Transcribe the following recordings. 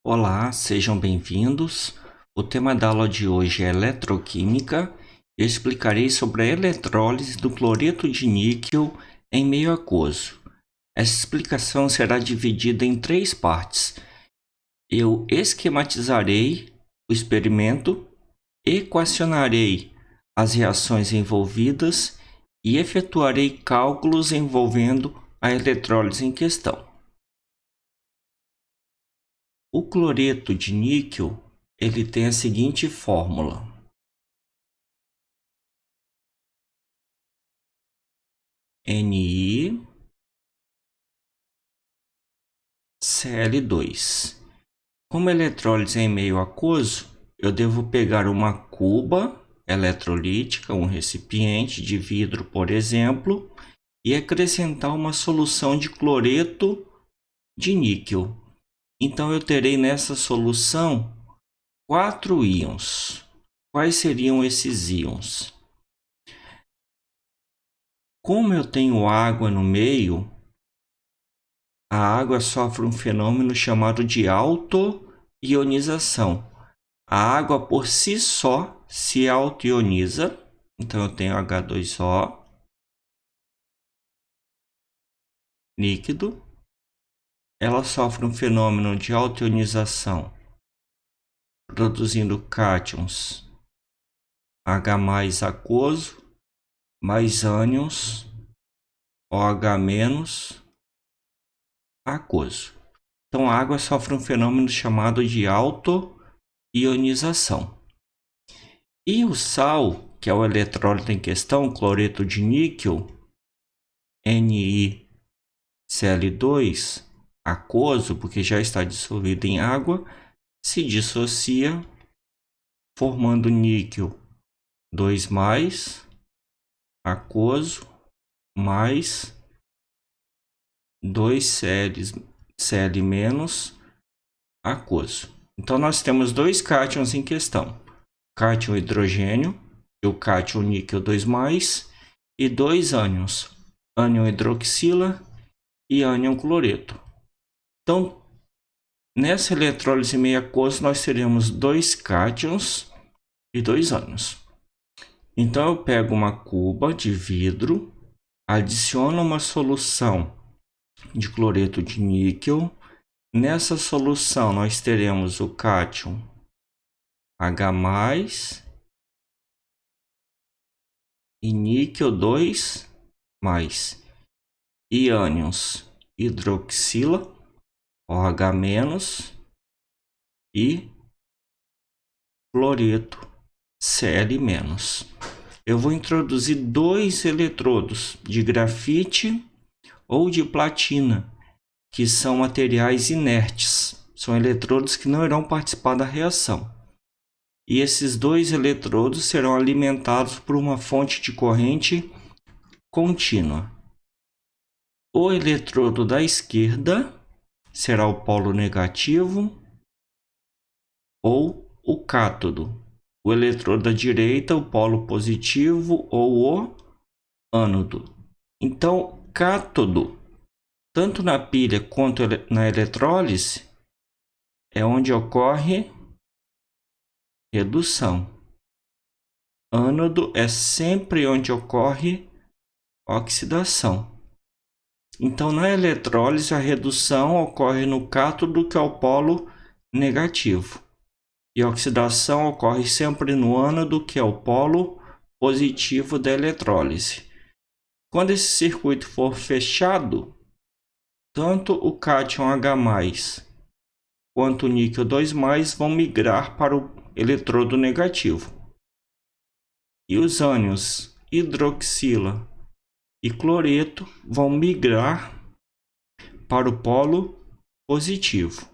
Olá, sejam bem-vindos. O tema da aula de hoje é eletroquímica. Eu explicarei sobre a eletrólise do cloreto de níquel em meio aquoso. Essa explicação será dividida em três partes. Eu esquematizarei o experimento, equacionarei as reações envolvidas e efetuarei cálculos envolvendo a eletrólise em questão. O cloreto de níquel, ele tem a seguinte fórmula: NiCl2. Como a eletrólise é em meio aquoso, eu devo pegar uma cuba eletrolítica, um recipiente de vidro, por exemplo, e acrescentar uma solução de cloreto de níquel. Então eu terei nessa solução 4 íons. Quais seriam esses íons? Como eu tenho água no meio, a água sofre um fenômeno chamado de autoionização. A água por si só se autoioniza. Então eu tenho H2O líquido. Ela sofre um fenômeno de autoionização, produzindo cátions H+ aquoso, mais ânions OH- aquoso. Então a água sofre um fenômeno chamado de autoionização. E o sal, que é o eletrólito em questão, cloreto de níquel, NiCl2, aquoso, porque já está dissolvido em água, se dissocia, formando níquel 2+, aquoso, mais 2Cl-, aquoso. Então nós temos dois cátions em questão: cátion hidrogênio e o cátion níquel 2+, e dois ânions, ânion hidroxila e ânion cloreto. Então, nessa eletrólise meio aquoso, nós teremos dois cátions e dois ânions. Então eu pego uma cuba de vidro, adiciono uma solução de cloreto de níquel. Nessa solução nós teremos o cátion H+ e níquel 2+, e ânions hidroxila, OH- e cloreto Cl-. Eu vou introduzir dois eletrodos de grafite ou de platina, que são materiais inertes. São eletrodos que não irão participar da reação. E esses dois eletrodos serão alimentados por uma fonte de corrente contínua. O eletrodo da esquerda será o polo negativo ou o cátodo. O eletrodo da direita, o polo positivo ou o ânodo. Então, cátodo, tanto na pilha quanto na eletrólise, é onde ocorre redução. Ânodo é sempre onde ocorre oxidação. Então, na eletrólise, a redução ocorre no cátodo, que é o polo negativo. E a oxidação ocorre sempre no ânodo, que é o polo positivo da eletrólise. Quando esse circuito for fechado, tanto o cátion H+ quanto o níquel 2+ vão migrar para o eletrodo negativo. E os ânions hidroxila e cloreto vão migrar para o polo positivo.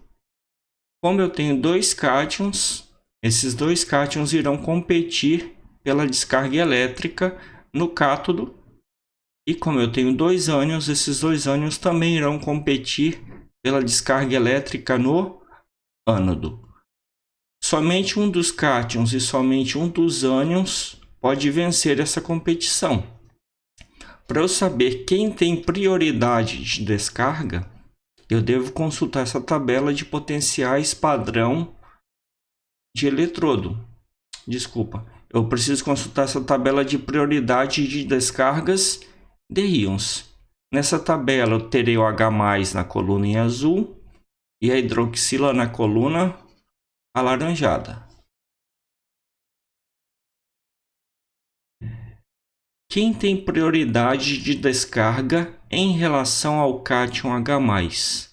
Como eu tenho dois cátions, esses dois cátions irão competir pela descarga elétrica no cátodo. E como eu tenho dois ânions, esses dois ânions também irão competir pela descarga elétrica no ânodo. Somente um dos cátions e somente um dos ânions pode vencer essa competição. Para eu saber quem tem prioridade de descarga, eu devo consultar essa tabela de potenciais padrão de eletrodo. Desculpa, eu preciso consultar essa tabela de prioridade de descargas de íons. Nessa tabela eu terei o H+ na coluna em azul e a hidroxila na coluna alaranjada. Quem tem prioridade de descarga em relação ao cátion H+?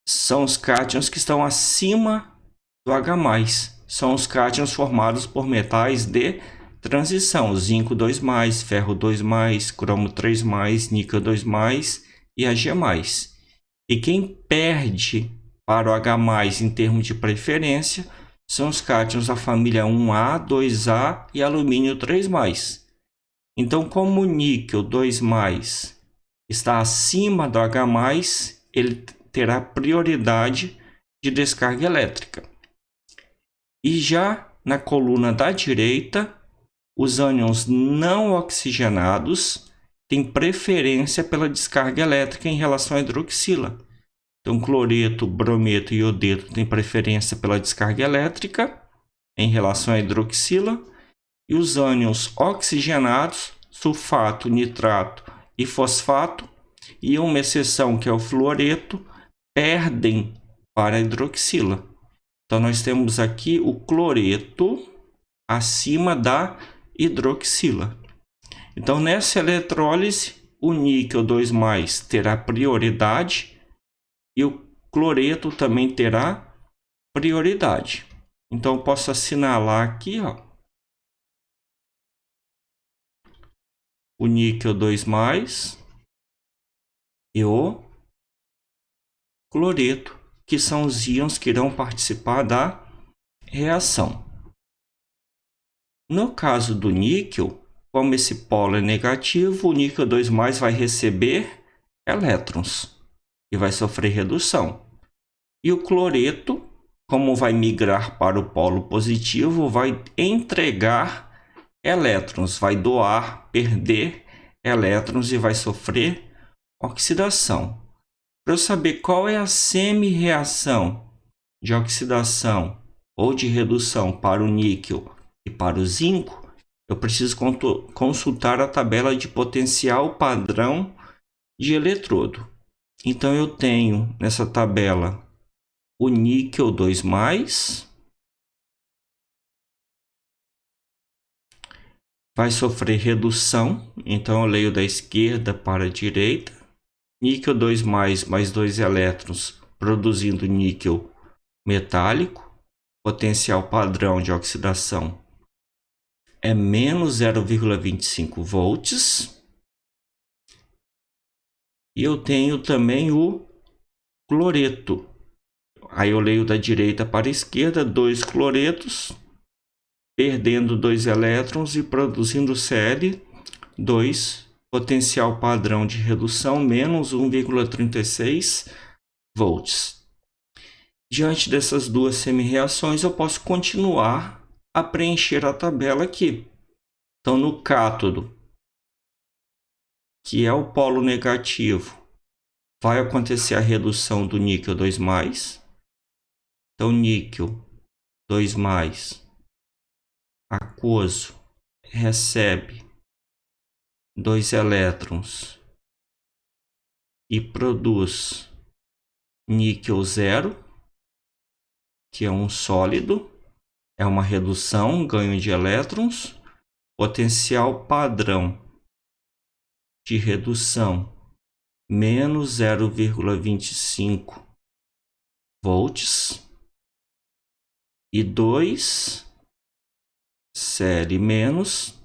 São os cátions que estão acima do H+. São os cátions formados por metais de transição: zinco 2+, ferro 2+, cromo 3+, níquel 2+, e Ag+. E quem perde para o H+ em termos de preferência são os cátions da família 1A, 2A e alumínio 3+. Então, como o níquel 2+ está acima do H+, ele terá prioridade de descarga elétrica. E já na coluna da direita, os ânions não oxigenados têm preferência pela descarga elétrica em relação à hidroxila. Então, cloreto, brometo e iodeto têm preferência pela descarga elétrica em relação à hidroxila. E os ânions oxigenados, sulfato, nitrato e fosfato, e uma exceção que é o fluoreto, perdem para a hidroxila. Então, nós temos aqui o cloreto acima da hidroxila. Então, nessa eletrólise, o níquel 2+ terá prioridade e o cloreto também terá prioridade. Então, eu posso assinalar aqui, ó, o níquel 2+ e o cloreto, que são os íons que irão participar da reação. No caso do níquel, como esse polo é negativo, o níquel 2+ vai receber elétrons e vai sofrer redução. E o cloreto, como vai migrar para o polo positivo, vai entregar elétrons, vai doar, perder elétrons e vai sofrer oxidação. Para eu saber qual é a semi-reação de oxidação ou de redução para o níquel e para o zinco, eu preciso consultar a tabela de potencial padrão de eletrodo. Então, eu tenho nessa tabela o níquel 2+, vai sofrer redução, então eu leio da esquerda para a direita. Níquel 2+, mais 2 elétrons, produzindo níquel metálico. Potencial padrão de oxidação é menos 0,25 volts. E eu tenho também o cloreto. Aí eu leio da direita para a esquerda, 2 cloretos, perdendo 2 elétrons e produzindo Cl2, potencial padrão de redução menos 1,36 volts. Diante dessas duas semi-reações, eu posso continuar a preencher a tabela aqui. Então, no cátodo, que é o polo negativo, vai acontecer a redução do níquel 2+. Então, níquel 2+, aquoso, recebe 2 elétrons e produz níquel 0, que é um sólido, é uma redução, ganho de elétrons. Potencial padrão de redução menos 0,25 volts e 2 Cl menos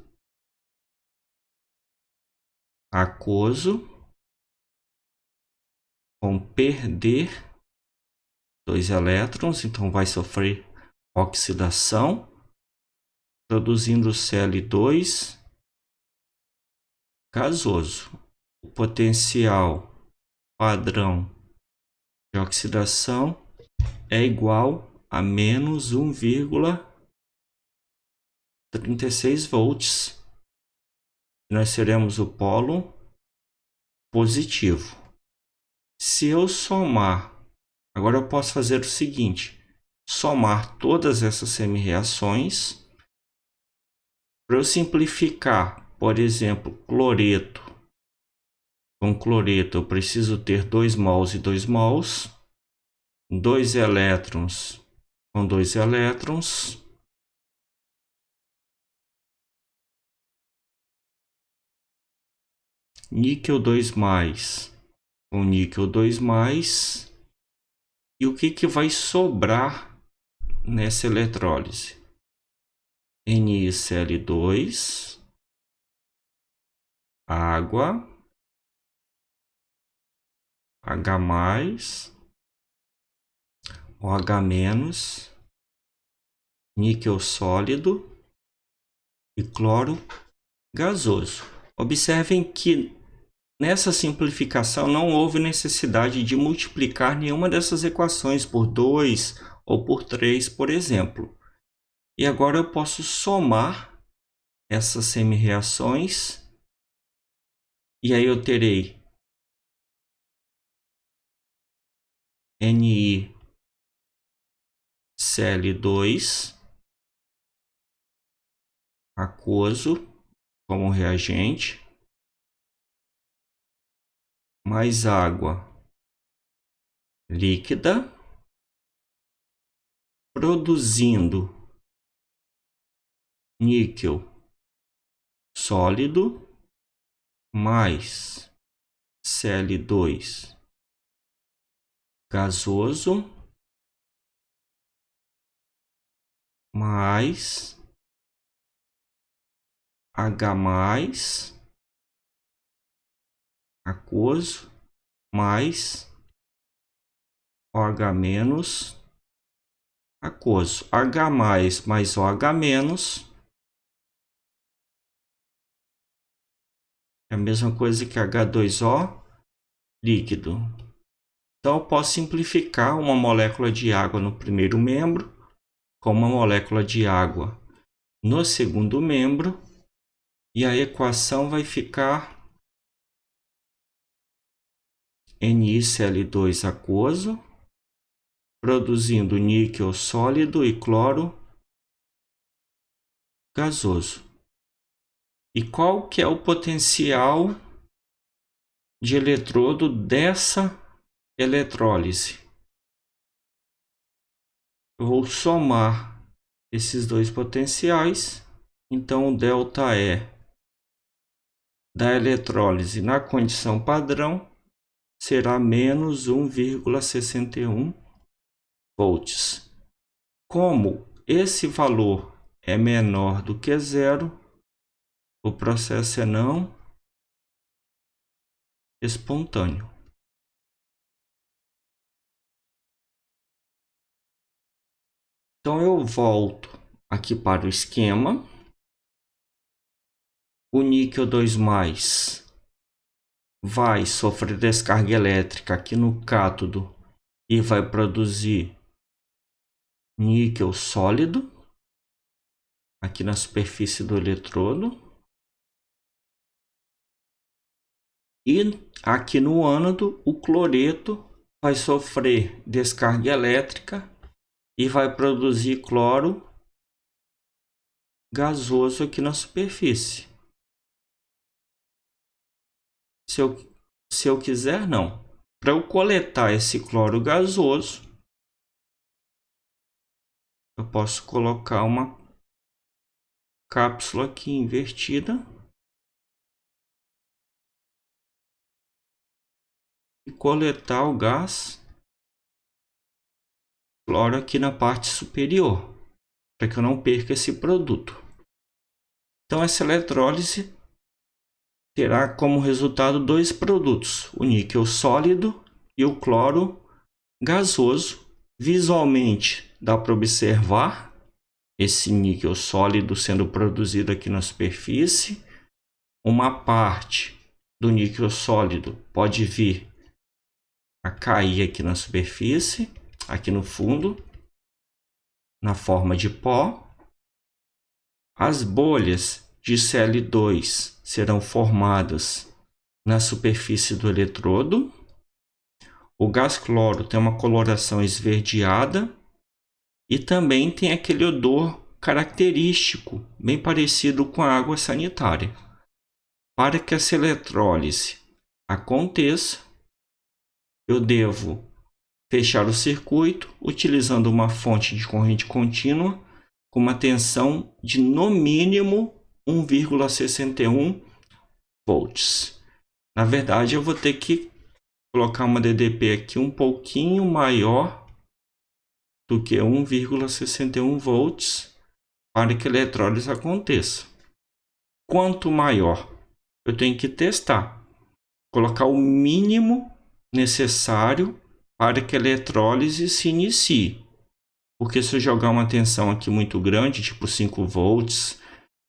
aquoso com perder 2 elétrons, então vai sofrer oxidação, produzindo Cl2 gasoso. O potencial padrão de oxidação é igual a menos 1,36 volts. Nós teremos o polo positivo. Se eu somar, agora eu posso fazer o seguinte, somar todas essas semi-reações. Para eu simplificar, por exemplo, cloreto. Com cloreto eu preciso ter 2 mols e 2 mols. 2 elétrons com 2 elétrons. Níquel 2+, com níquel 2+. E o que vai sobrar nessa eletrólise? NiCl2, água, H+, OH-, níquel sólido e cloro gasoso. Observem que nessa simplificação não houve necessidade de multiplicar nenhuma dessas equações por 2 ou por 3, por exemplo. E agora eu posso somar essas semi-reações e aí eu terei NiCl2 aquoso como reagente, mais água líquida, produzindo níquel sólido mais Cl2 gasoso mais H+ aquoso mais OH- aquoso. H+ mais OH- é a mesma coisa que H2O líquido. Então eu posso simplificar uma molécula de água no primeiro membro com uma molécula de água no segundo membro e a equação vai ficar NiCl2 aquoso produzindo níquel sólido e cloro gasoso. E qual que é o potencial de eletrodo dessa eletrólise? Eu vou somar esses dois potenciais, então o ΔE da eletrólise na condição padrão será menos 1,61 volts. Como esse valor é menor do que zero, o processo é não espontâneo. Então eu volto aqui para o esquema. O níquel 2+ vai sofrer descarga elétrica aqui no cátodo e vai produzir níquel sólido aqui na superfície do eletrodo. E aqui no ânodo, o cloreto vai sofrer descarga elétrica e vai produzir cloro gasoso aqui na superfície. Se eu quiser, não. Para eu coletar esse cloro gasoso, eu posso colocar uma cápsula aqui invertida e coletar o gás cloro aqui na parte superior, para que eu não perca esse produto. Então essa eletrólise terá como resultado dois produtos, o níquel sólido e o cloro gasoso. Visualmente dá para observar esse níquel sólido sendo produzido aqui na superfície. Uma parte do níquel sólido pode vir a cair aqui na superfície, aqui no fundo, na forma de pó. As bolhas de Cl2 serão formadas na superfície do eletrodo. O gás cloro tem uma coloração esverdeada e também tem aquele odor característico, bem parecido com a água sanitária. Para que essa eletrólise aconteça, eu devo fechar o circuito utilizando uma fonte de corrente contínua com uma tensão de no mínimo 1,61 volts. Na verdade, eu vou ter que colocar uma DDP aqui um pouquinho maior do que 1,61 volts para que a eletrólise aconteça. Quanto maior, eu tenho que testar, colocar o mínimo necessário para que a eletrólise se inicie. Porque se eu jogar uma tensão aqui muito grande, tipo 5 volts,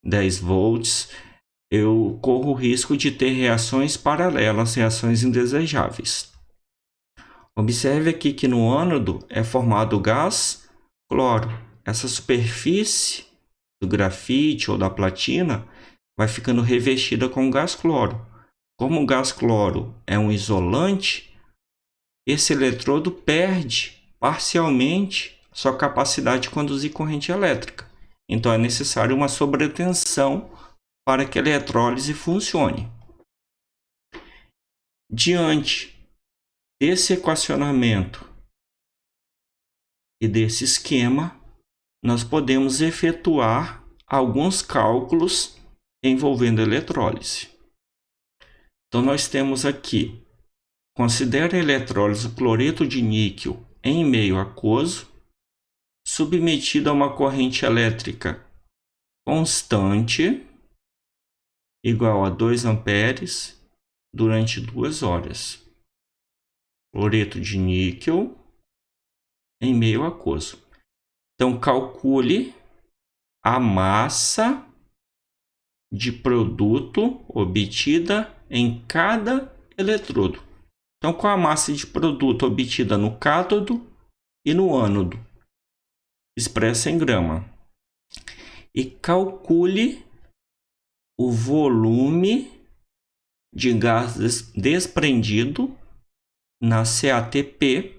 10 volts, eu corro o risco de ter reações paralelas, reações indesejáveis. Observe aqui que no ânodo é formado o gás cloro. Essa superfície do grafite ou da platina vai ficando revestida com gás cloro. Como o gás cloro é um isolante, esse eletrodo perde parcialmente sua capacidade de conduzir corrente elétrica. Então é necessário uma sobretensão para que a eletrólise funcione. Diante desse equacionamento e desse esquema, nós podemos efetuar alguns cálculos envolvendo a eletrólise. Então nós temos aqui, considere a eletrólise do cloreto de níquel em meio aquoso, submetida a uma corrente elétrica constante, igual a 2 amperes, durante 2 horas. Cloreto de níquel em meio aquoso. Então, calcule a massa de produto obtida em cada eletrodo. Então, qual a massa de produto obtida no cátodo e no ânodo? Expressa em grama. E calcule o volume de gás desprendido na CATP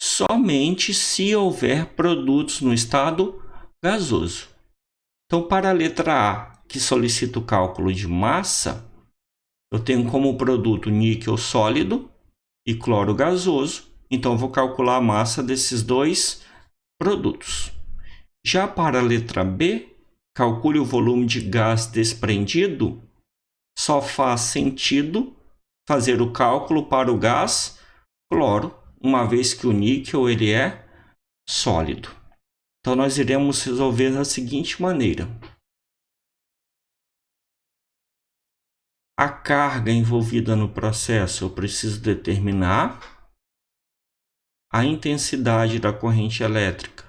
somente se houver produtos no estado gasoso. Então, para a letra A, que solicita o cálculo de massa, eu tenho como produto níquel sólido e cloro gasoso, então eu vou calcular a massa desses dois produtos. Já para a letra B, calcule o volume de gás desprendido, só faz sentido fazer o cálculo para o gás cloro, uma vez que o níquel ele é sólido. Então nós iremos resolver da seguinte maneira. A carga envolvida no processo eu preciso determinar. A intensidade da corrente elétrica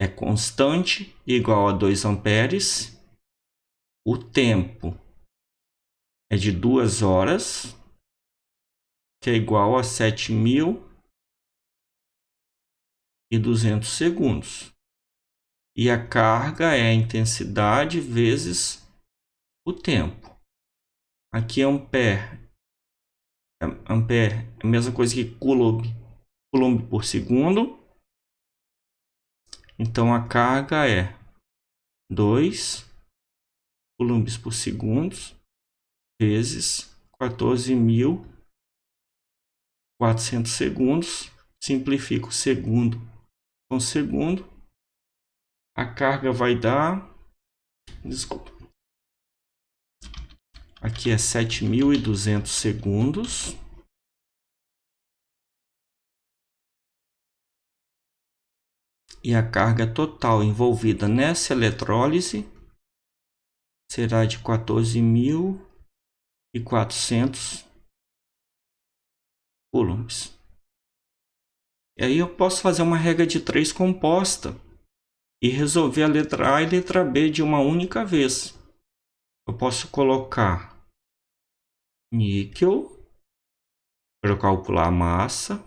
é constante, igual a 2 amperes. O tempo é de 2 horas, que é igual a 7.200 segundos. E a carga é a intensidade vezes o tempo. Aqui ampere. Ampere é a mesma coisa que coulomb por segundo. Então a carga é 2 coulombs por segundo vezes 14.400 segundos. Simplifico segundo com segundo. A carga vai dar... Desculpa. Aqui é 7.200 segundos. E a carga total envolvida nessa eletrólise será de 14.400 coulombs. E aí eu posso fazer uma regra de 3 composta e resolver a letra A e a letra B de uma única vez. Eu posso colocar níquel para eu calcular a massa,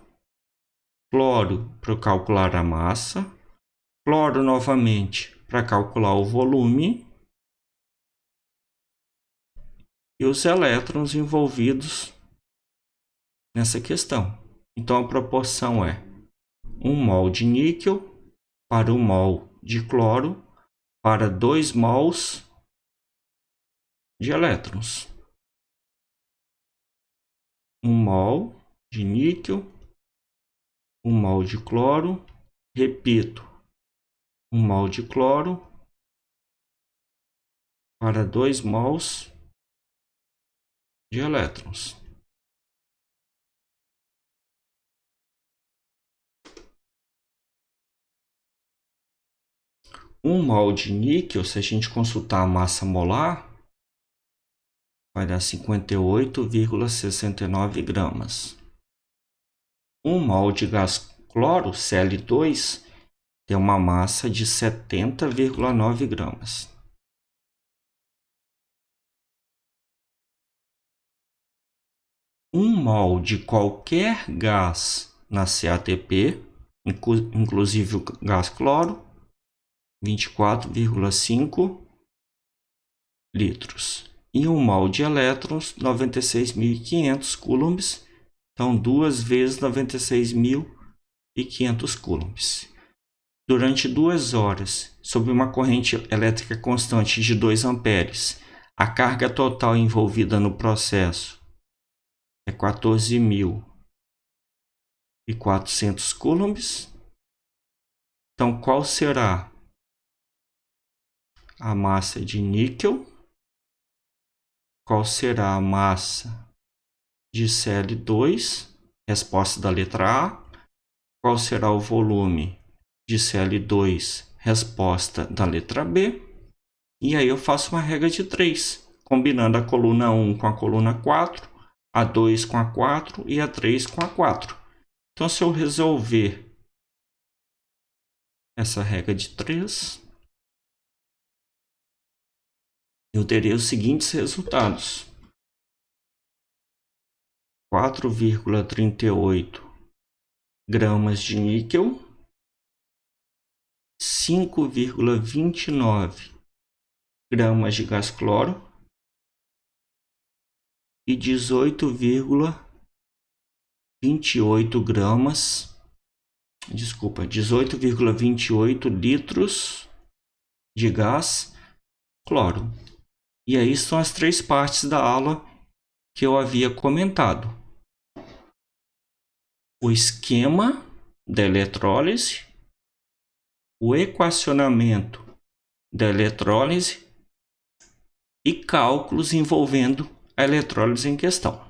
cloro para eu calcular a massa, cloro novamente para calcular o volume e os elétrons envolvidos nessa questão. Então a proporção é 1 mol de níquel para 1 mol de cloro para 2 mols de elétrons. 1 mol de níquel, 1 mol de cloro, repito, 1 mol de cloro para 2 mols de elétrons. Um mol de níquel, se a gente consultar a massa molar, vai dar 58,69 gramas. 1 mol de gás cloro, Cl2, tem uma massa de 70,9 gramas. Um mol de qualquer gás na CATP, inclusive o gás cloro, 24,5 litros. E 1 mol de elétrons, 96.500 coulombs. Então, 2 vezes 96.500 coulombs. Durante 2 horas, sob uma corrente elétrica constante de 2 amperes, a carga total envolvida no processo é 14.400 coulombs. Então, qual será a massa de níquel? Qual será a massa de Cl2? Resposta da letra A. Qual será o volume de Cl2? Resposta da letra B. E aí eu faço uma regra de 3, combinando a coluna 1 com a coluna 4, a 2 com a 4 e a 3 com a 4. Então, se eu resolver essa regra de 3, eu terei os seguintes resultados: 4,38 gramas de níquel, 5,29 gramas de gás cloro e 18,28 litros de gás cloro. E aí são as 3 partes da aula que eu havia comentado: o esquema da eletrólise, o equacionamento da eletrólise e cálculos envolvendo a eletrólise em questão.